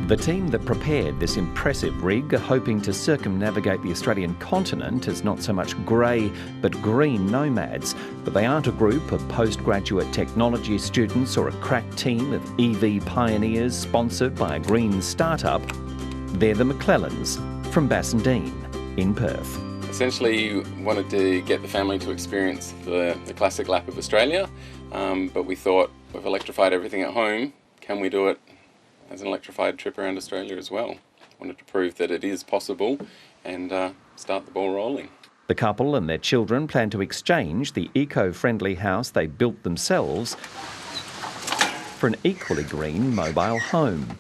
The team that prepared this impressive rig are hoping to circumnavigate the Australian continent as not so much grey but green nomads, but they aren't a group of postgraduate technology students or a crack team of EV pioneers sponsored by a green startup. They're the McClellans from Bassendean in Perth. Essentially wanted to get the family to experience the classic lap of Australia, but we thought we've electrified everything at home, can we do it as an electrified trip around Australia as well? Wanted to prove that it is possible and start the ball rolling. The couple and their children plan to exchange the eco-friendly house they built themselves for an equally green mobile home.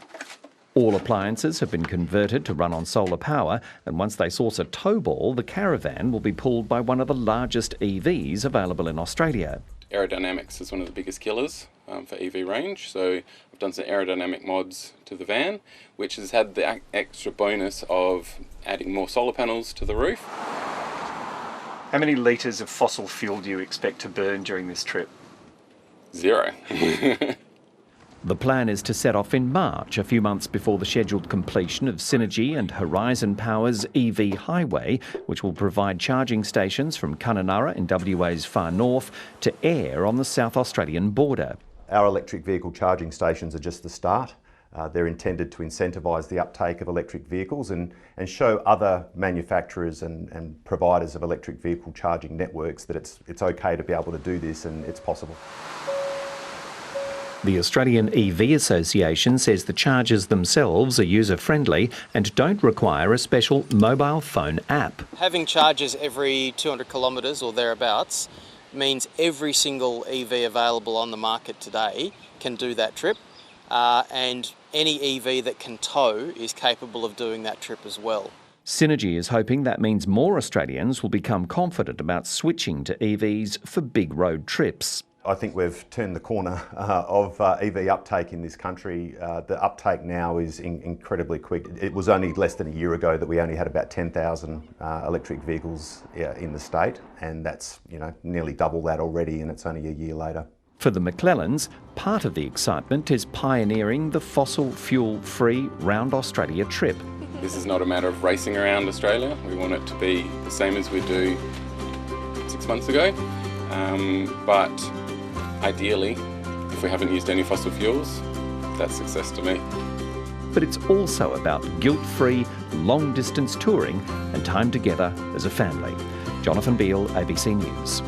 All appliances have been converted to run on solar power, and once they source a tow ball, the caravan will be pulled by one of the largest EVs available in Australia. Aerodynamics is one of the biggest killers for EV range, so I've done some aerodynamic mods to the van, which has had the extra bonus of adding more solar panels to the roof. How many litres of fossil fuel do you expect to burn during this trip? 0. The plan is to set off in March, a few months before the scheduled completion of Synergy and Horizon Power's EV highway, which will provide charging stations from Kununurra in WA's far north to Ayr on the South Australian border. Our electric vehicle charging stations are just the start. They're intended to incentivise the uptake of electric vehicles and show other manufacturers and providers of electric vehicle charging networks that it's okay to be able to do this and it's possible. The Australian EV Association says the chargers themselves are user-friendly and don't require a special mobile phone app. Having chargers every 200 kilometres or thereabouts means every single EV available on the market today can do that trip, and any EV that can tow is capable of doing that trip as well. Synergy is hoping that means more Australians will become confident about switching to EVs for big road trips. I think we've turned the corner of EV uptake in this country. The uptake now is incredibly quick. It was only less than a year ago that we only had about 10,000 electric vehicles in the state, and that's nearly double that already, and it's only a year later. For the McClellans, part of the excitement is pioneering the fossil fuel-free round Australia trip. This is not a matter of racing around Australia. We want it to be the same as we do 6 months ago, but ideally, if we haven't used any fossil fuels, that's success to me. But it's also about guilt-free, long-distance touring and time together as a family. Jonathan Beale, ABC News.